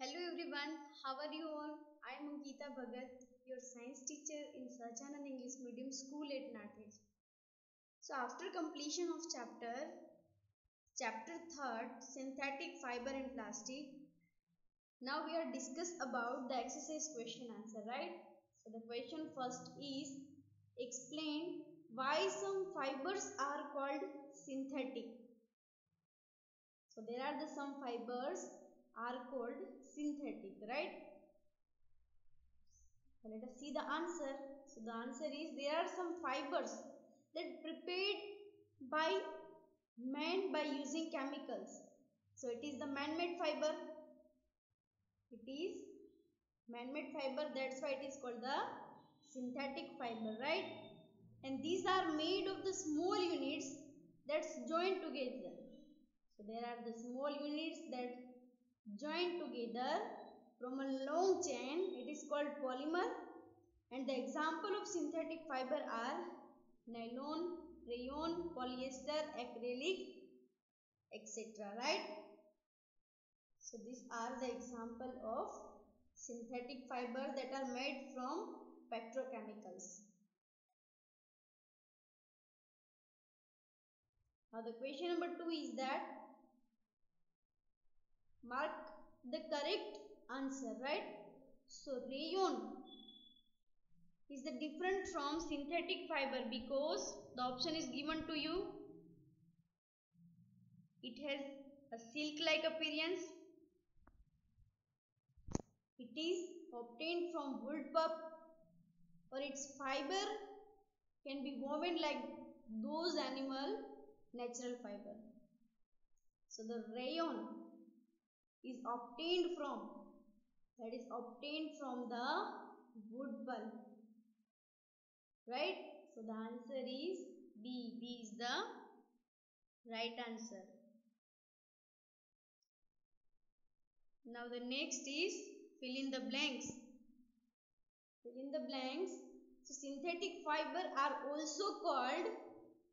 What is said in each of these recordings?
Hello everyone, how are you all? I am Ankita Bhagat, your science teacher in Sahjanand English Medium School at Nathej. So after completion of chapter 3rd, synthetic fiber and plastic, now we are discuss about the exercise question answer, right? So the question first is, explain why some fibers are called synthetic. So there are some fibers are called synthetic, right? So let us see the answer. So the answer is, there are some fibers that prepared by man by using chemicals. So it is the man-made fiber. It is man-made fiber, that's why it is called the synthetic fiber, right? And these are made of the small units that's joined together. So there are the small units that joined together from a long chain. It is called polymer. And the example of synthetic fiber are nylon, rayon, polyester, acrylic, etc. Right? So these are the example of synthetic fiber that are made from petrochemicals. Now the question number 2 is that mark the correct answer, right? So rayon is the different from synthetic fiber because the option is given to you. It has a silk-like appearance. It is obtained from wood pulp, or its fiber can be woven like those animal natural fiber. So the rayon is obtained from the wood pulp, right? So the answer is B. B is the right answer. Now the next is fill in the blanks. Fill in the blanks. So synthetic fiber are also called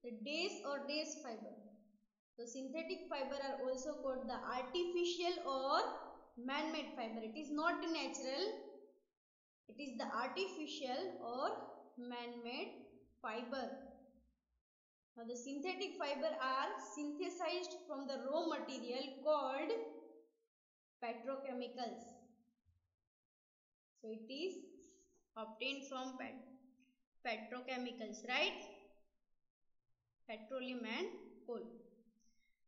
the dace or dace fiber. So synthetic fiber are also called the artificial or man-made fiber. It is not natural. It is the artificial or man-made fiber. Now the synthetic fiber are synthesized from the raw material called petrochemicals. So it is obtained from petrochemicals, right? Petroleum and coal.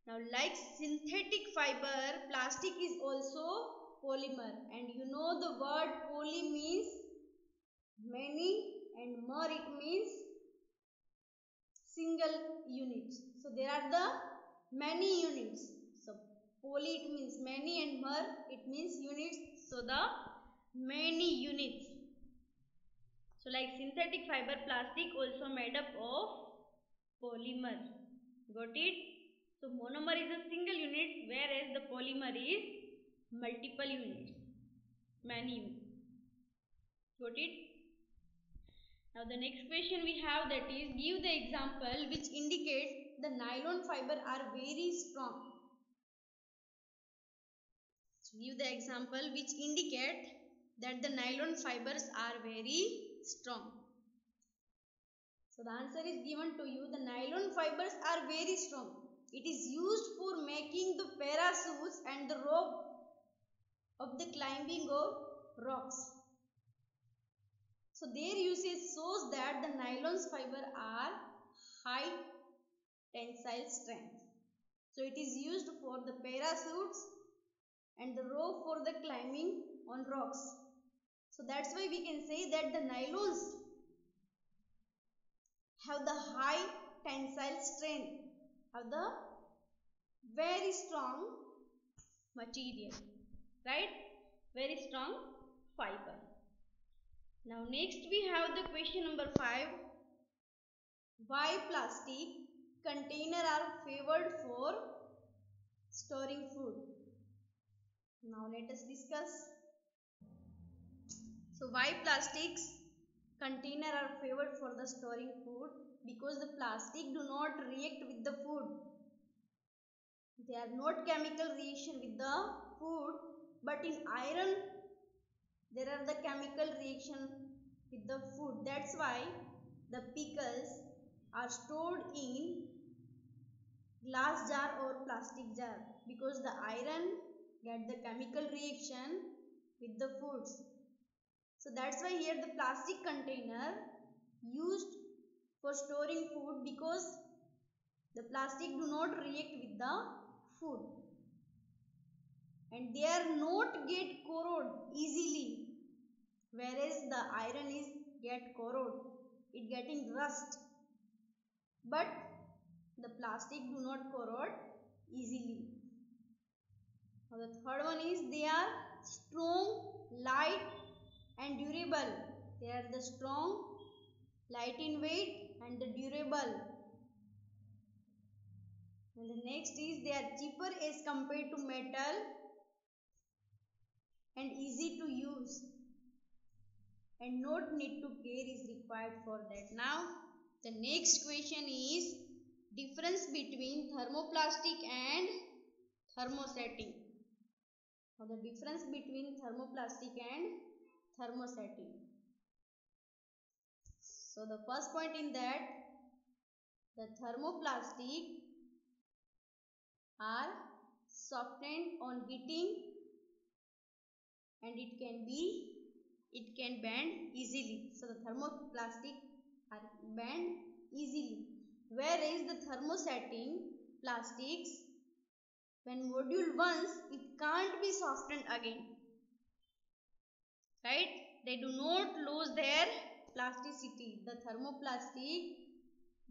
Now like synthetic fiber, plastic is also polymer, and you know the word poly means many and mer it means single units. So there are the many units. So poly it means many and mer it means units. So the many units. So like synthetic fiber, plastic also made up of polymer. Got it? So monomer is a single unit, whereas the polymer is multiple units, many units. Got it? Now the next question we have, that is, give the example which indicate the nylon fiber are very strong. So give the example which indicate that the nylon fibers are very strong. So the answer is given to you. The nylon fibers are very strong. It is used for making the parachutes and the rope of the climbing of rocks. So their usage shows that the nylon fiber are high tensile strength. So it is used for the parachutes and the rope for the climbing on rocks. So that's why we can say that the nylons have the high tensile strength, have the very strong material, right? Very strong fiber. Now next we have the question number 5. Why plastic container are favored for storing food? Now let us discuss. So why plastics container are favored for the storing food? Because the plastic do not react with the food. They are not chemical reaction with the food. But in iron, there are the chemical reaction with the food. That's why the pickles are stored in glass jar or plastic jar, because the iron get the chemical reaction with the foods. So that's why here the plastic container used for storing food, because the plastic do not react with the food and they are not get corrode easily, whereas the iron is get corrode, it getting rust, but the plastic do not corrode easily. Now the third one is they are strong, light and durable. They are the strong, light in weight and the durable. And the next is they are cheaper as compared to metal and easy to use, and not need to care is required for that. Now the next question is difference between thermoplastic and thermosetting. Now the difference between thermoplastic and thermosetting. So the first point in that, the thermoplastic are softened on heating and it can bend easily. So the thermoplastic are bend easily, whereas the thermosetting plastics, when module once, it can't be softened again, right? They do not lose their plasticity. The thermoplastic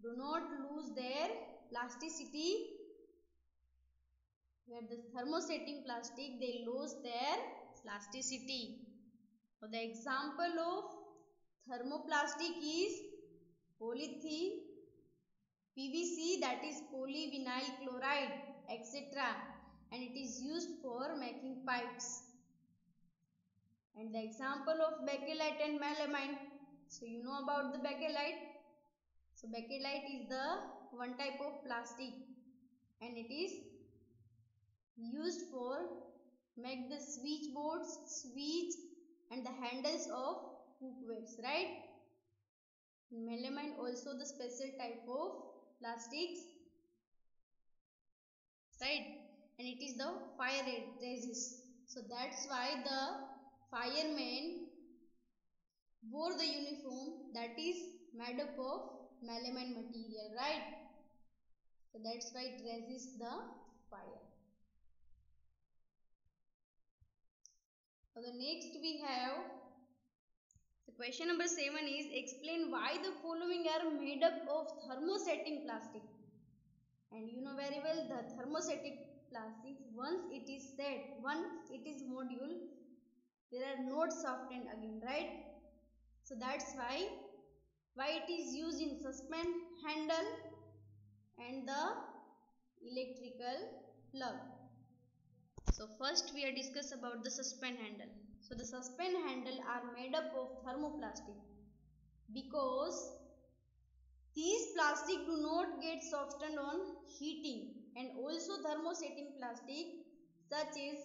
do not lose their plasticity, where the thermosetting plastic they lose their plasticity. So the example of thermoplastic is polythene, PVC, that is polyvinyl chloride, etc. and it is used for making pipes. And the example of bakelite and melamine. So you know about the bakelite. So bakelite is the one type of plastic and it is used for make the switch boards, switch and the handles of cookwares, right? Melamine also the special type of plastics, right? And it is the fire resist. So that's why the firemen wore the uniform that is made up of melamine material, right? So that's why it resists the fire. So the next we have the question number 7 is explain why the following are made up of thermosetting plastic. And you know very well the thermosetting plastics, once it is set, once it is module, they are not softened again, right? So that's why it is used in suspend handle and the electrical plug. So first we are discuss about the suspend handle. So the suspend handle are made up of thermoplastic because these plastic do not get softened on heating, and also thermosetting plastic such as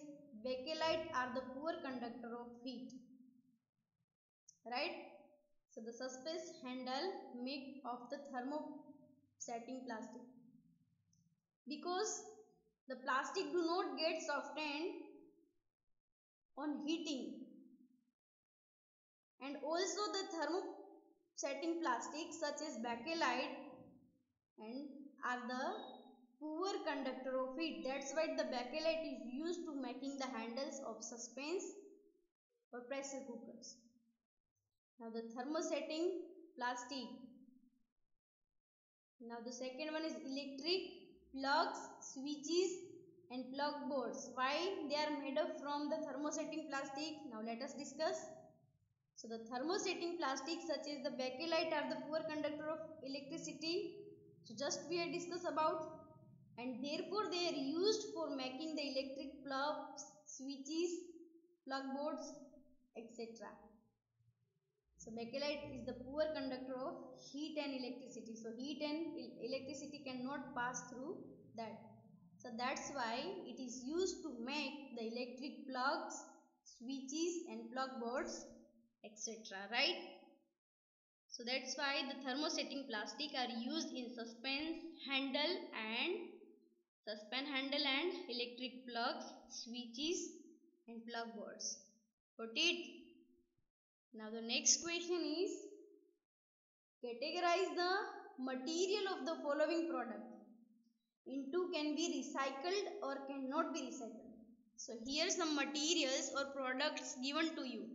bakelite are the poor conductor of heat, right? So the suspend handle made of the thermosetting plastic, because the plastic do not get softened on heating, and also the thermosetting plastics such as bakelite and are the poor conductor of heat. That's why the bakelite is used to making the handles of suspense or pressure cookers. Now the thermosetting plastic. Now the second one is electric plugs, switches and plug boards. Why they are made up from the thermosetting plastic? Now let us discuss. So the thermosetting plastics such as the bakelite are the poor conductor of electricity. So just we are discuss about, and therefore they are used for making the electric plugs, switches, plug boards, etc. So bakelite is the poor conductor of heat and electricity. So heat and electricity cannot pass through that. So that's why it is used to make the electric plugs, switches and plug boards, etc. Right? So that's why the thermosetting plastic are used in suspension handle and electric plugs, switches and plug boards. Got it? Now the next question is, categorize the material of the following product into can be recycled or cannot be recycled. So here some materials or products given to you.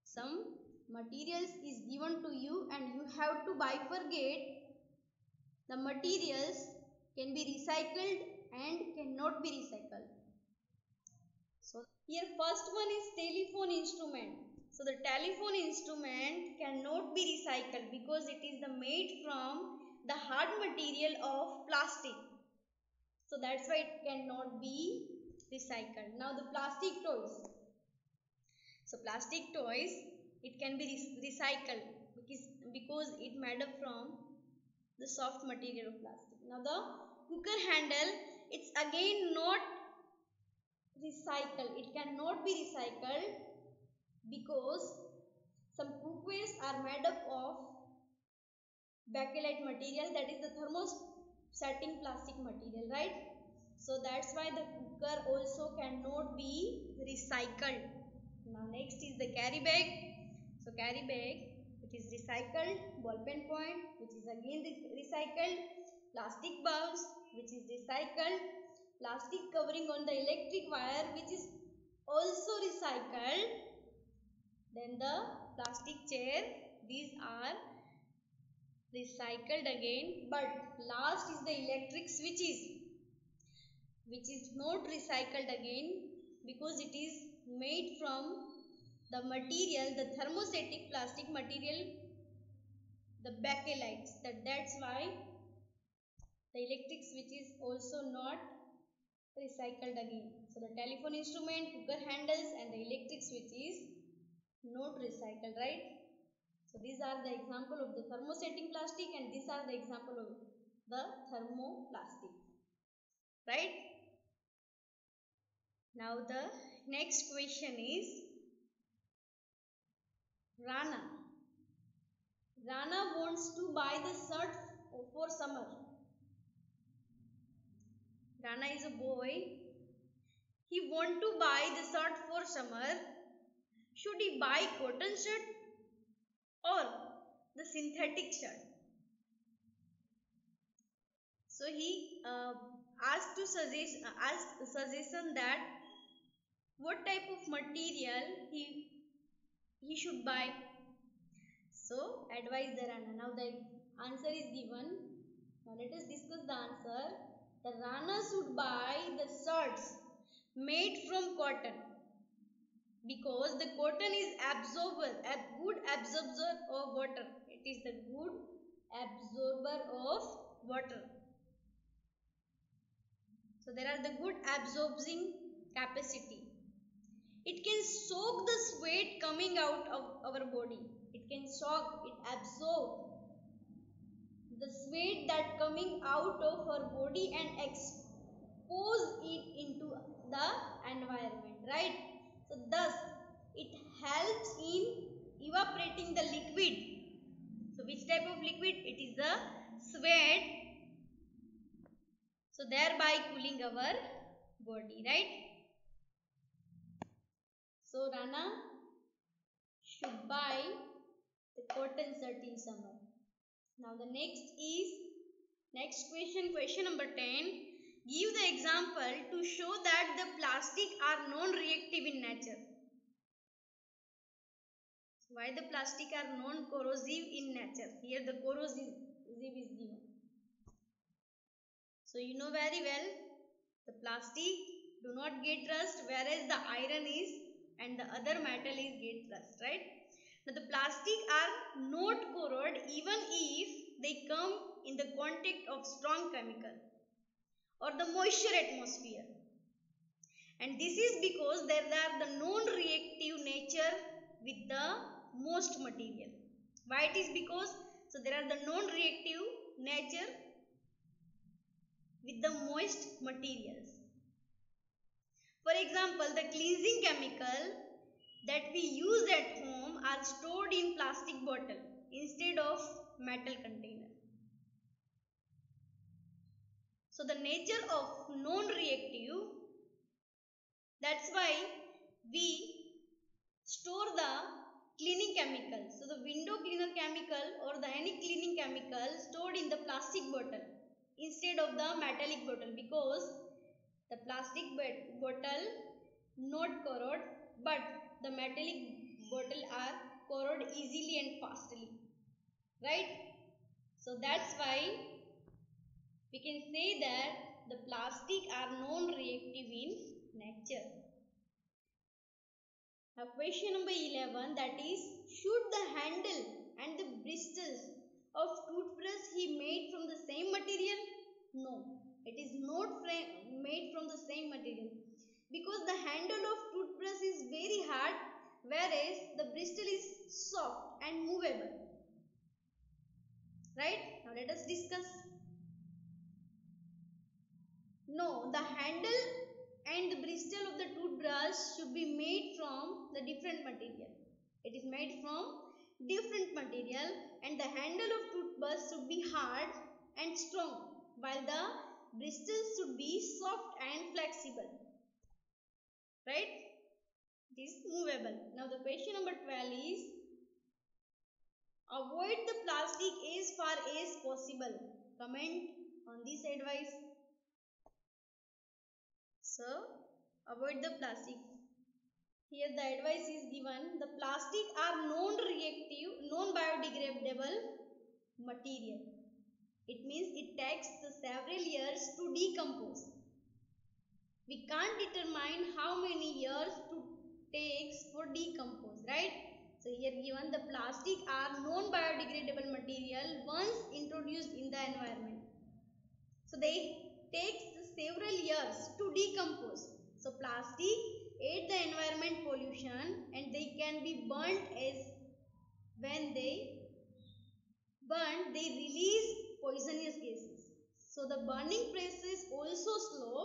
Some materials is given to you and you have to bifurcate the materials can be recycled and cannot be recycled. So here first one is telephone instrument. So the telephone instrument cannot be recycled because it is made from the hard material of plastic. So that's why it cannot be recycled. Now the plastic toys. So plastic toys, it can be recycled because it made up from the soft material of plastic. Now the cooker handle, it's again not recycled. It cannot be recycled because some cookwares are made up of bakelite material, that is the thermosetting plastic material, right? So that's why the cooker also cannot be recycled. Now next is the carry bag. So carry bag, it is recycled. Ball pen point, which is again recycled. Plastic bulbs, which is recycled. Plastic covering on the electric wire, which is also recycled. Then the plastic chair, these are recycled again. But last is the electric switches, which is not recycled again because it is made from the material, the thermostatic plastic material, the bakelites. That's why the electric switch is also not recycled again. So the telephone instrument, cooker handles and the electric switch is not recycled, right? So these are the example of the thermosetting plastic and these are the example of the thermoplastic, right? Now the next question is Rana. Rana wants to buy the shirt for summer. Rana is a boy. He want to buy the shirt for summer. Should he buy cotton shirt or the synthetic shirt? So he asked suggestion that what type of material he should buy. So advise the Rana. Now the answer is given. Now let us discuss the answer. The Rana should buy the shirts made from cotton because the cotton is a good absorber of water. It is the good absorber of water. So there are the good absorbing capacity. It can soak the sweat coming out of our body. It can soak, it absorb the sweat that coming out of our body and expose it into the environment, right? So thus it helps in evaporating the liquid. So which type of liquid? It is the sweat. So thereby cooling our body, right? So Rana should buy the cotton shirt in summer. Now the next question number 10. Give the example to show that the plastic are non-reactive in nature. Why the plastic are non-corrosive in nature? Here the corrosive is given. So you know very well the plastic do not get rust, whereas the iron is and the other metal is get rust, right? Now the plastic are not corrode even if they come in the contact of strong chemical or the moisture atmosphere. And this is because there are the non-reactive nature with the most material. Why it is because? So there are the non-reactive nature with the moist materials. For example, the cleansing chemical that we use at home are stored in plastic bottle instead of metal container. So the nature of non-reactive, that's why we store the cleaning chemical. So the window cleaner chemical or the any cleaning chemical stored in the plastic bottle instead of the metallic bottle, because the plastic bottle not corrode, but the metallic bottle are corrode easily and fastly, right? So that's why we can say that the plastic are non-reactive in nature. Now question number 11, that is, should the handle and the bristles of toothbrush be made from the same material? No, it is not made from the same material, because the handle of toothbrush is very hard, whereas the bristle is soft and movable. Right? Now let us discuss. No, the handle and the bristle of the toothbrush should be made from the different material. It is made from different material, and the handle of toothbrush should be hard and strong, while the bristle should be soft and flexible. Right? It is movable. Now the question number 12 is, avoid the plastic as far as possible. Comment on this advice. So, avoid the plastic. Here the advice is given, the plastic are non-reactive, non-biodegradable material. It means it takes the several years to decompose. We can't determine how many years to takes for decompose, right? So here given, the plastic are non-biodegradable material once introduced in the environment. So they takes several years to decompose. So plastic aid the environment pollution, and they can be burnt, as when they burn they release poisonous gases. So the burning process also slow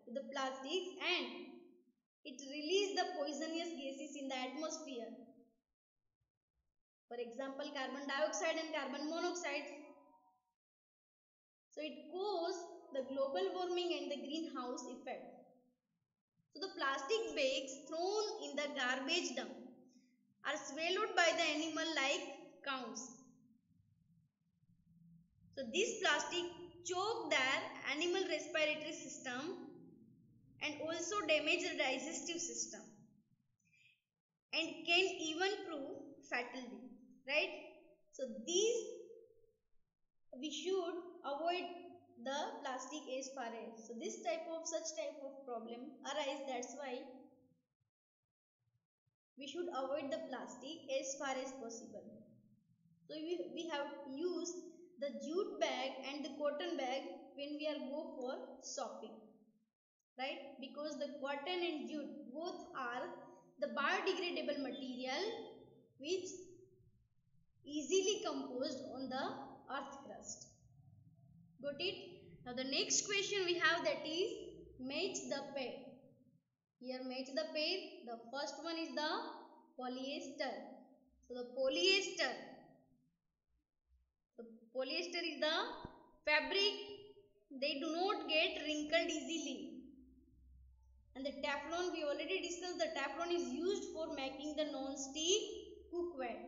to the plastics, and it releases the poisonous gases in the atmosphere. For example, carbon dioxide and carbon monoxide. So it causes the global warming and the greenhouse effect. So the plastic bags thrown in the garbage dump are swallowed by the animal like cows. So this plastic choke their animal respiratory system and also damage the digestive system, and can even prove fatally, right? So these we should avoid the plastic as far as. So this such type of problem arise, that's why we should avoid the plastic as far as possible. So we have used the jute bag and the cotton bag when we are go for shopping, right? Because the cotton and jute both are the biodegradable material which easily composed on the earth crust. Got it? Now the next question we have, that is, match the pair. Here match the pair. The first one is the polyester. So the polyester is the fabric. They do not get wrinkled easily. And the Teflon, we already discussed, the Teflon is used for making the non-stick cookware.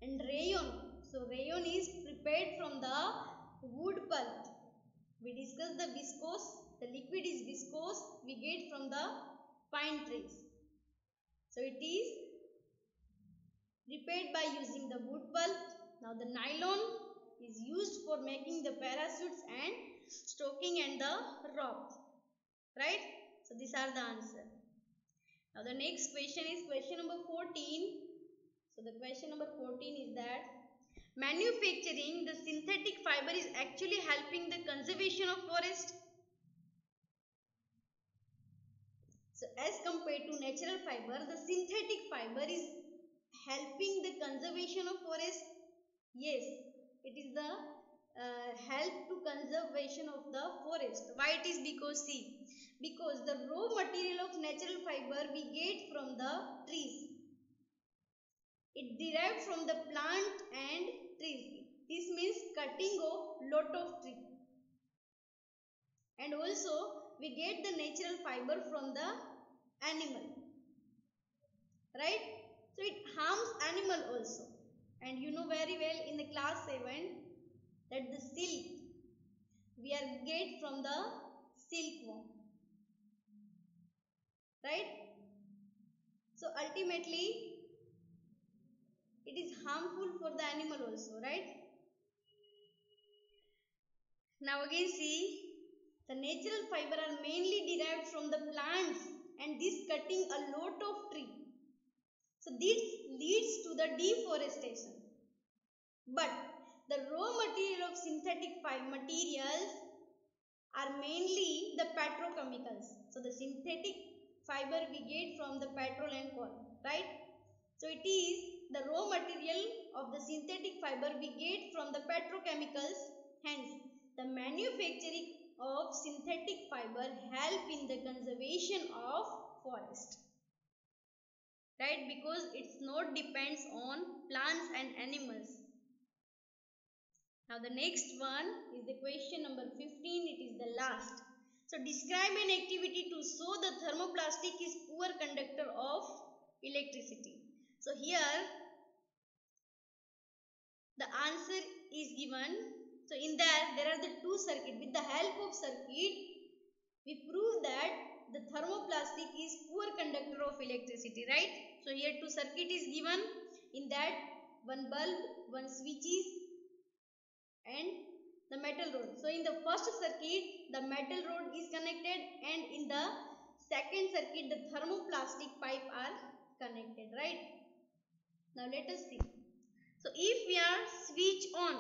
And rayon, so rayon is prepared from the wood pulp. We discussed the viscose, the liquid is viscose, we get from the pine trees. So it is prepared by using the wood pulp. Now the nylon is used for making the parachutes and stocking and the rope, right? So these are the answer. Now the next question is question number 14. So the question number 14 is that, manufacturing the synthetic fiber is actually helping the conservation of forest. So as compared to natural fiber, the synthetic fiber is helping the conservation of forest. Yes, it is the help to conservation of the forest. Why it is? Because see, because the raw material of natural fiber we get from the trees. It derived from the plant and trees. This means cutting of lot of tree. And also we get the natural fiber from the animal. Right? So it harms animal also. And you know very well in the class 7 that the silk we are get from the silkworm. Right? So ultimately it is harmful for the animal also. Right? Now again see, the natural fiber are mainly derived from the plants and this cutting a lot of tree. So this leads to the deforestation. But the raw material of synthetic materials are mainly the petrochemicals. So the synthetic fiber we get from the petrol and coal, right? So it is the raw material of the synthetic fiber we get from the petrochemicals. Hence, the manufacturing of synthetic fiber help in the conservation of forest. Right? Because it's not depends on plants and animals. Now the next one is the question number 15. It is the last. So describe an activity to show the thermoplastic is poor conductor of electricity. So here the answer is given. So in there are the two circuits. With the help of circuit, we prove that the thermoplastic is poor conductor of electricity, right? So here two circuit is given. In that one bulb, one switches and the metal rod. So in the first circuit, the metal rod is connected, and in the second circuit, the thermoplastic pipe are connected, right? Now let us see. So if we are switch on,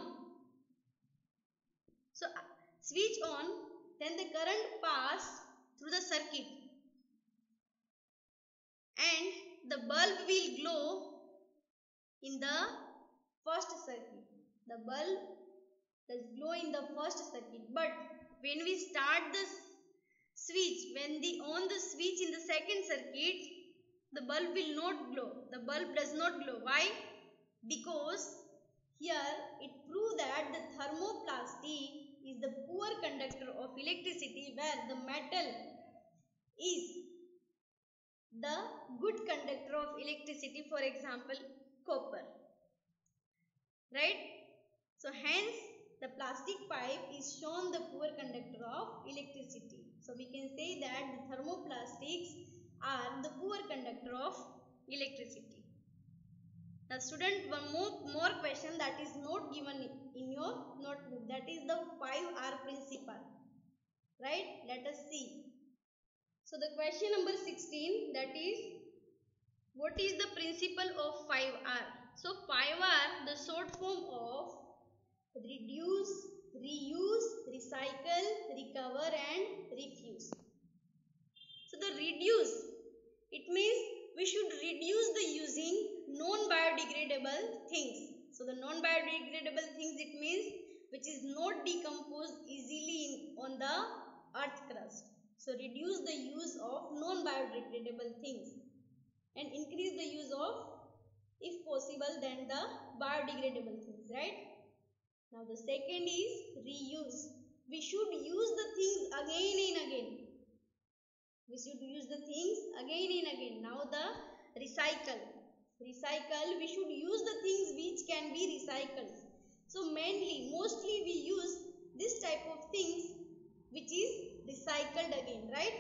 so switch on, then the current pass through the circuit and the bulb will glow in the first circuit. The bulb does glow in the first circuit, but when we start the switch, when we on the switch in the second circuit, the bulb will not glow. The bulb does not glow. Why? Because here it proves that the thermoplastic is the poor conductor of electricity, where the metal is the good conductor of electricity, for example copper. Right? So hence the plastic pipe is shown the poor conductor of electricity. So we can say that the thermoplastics are the poor conductor of electricity. Now student, one more question that is not given in your notebook, that is the 5R principle. Right? Let us see. So the question number 16, that is, what is the principle of 5R? So 5R, the short form of reduce, reuse, recycle, recover and refuse. So the reduce, it means we should reduce the using non-biodegradable things. So the non-biodegradable things, it means which is not decomposed easily on the earth crust. So reduce the use of non-biodegradable things and increase the use of, if possible, then the biodegradable things, right? Now the second is reuse. We should use the things again and again. We should use the things again and again. Now the recycle. Recycle, we should use the things which can be recycled. So mostly we use this type of things which is recycled again, right?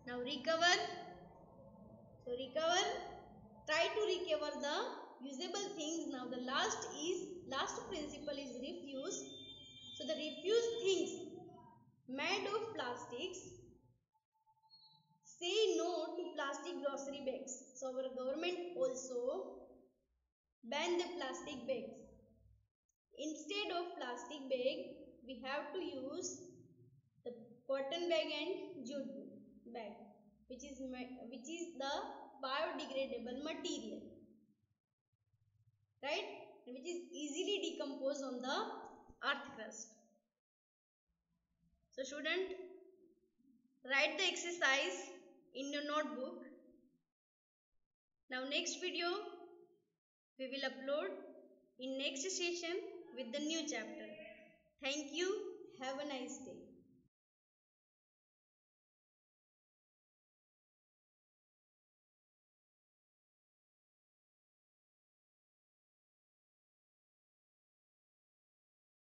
Now recover. So recover, try to recover the usable things. Now the last principle is refuse. So the refuse things made of plastics, say no to plastic grocery bags. So our government also ban the plastic bags. Instead of plastic bag, we have to use the cotton bag and jute bag, which is the biodegradable material, right? Which is easily decomposed on the earth crust. So student, write the exercise in your notebook. Now next video we will upload in next session with the new chapter. Thank you. Have a nice day.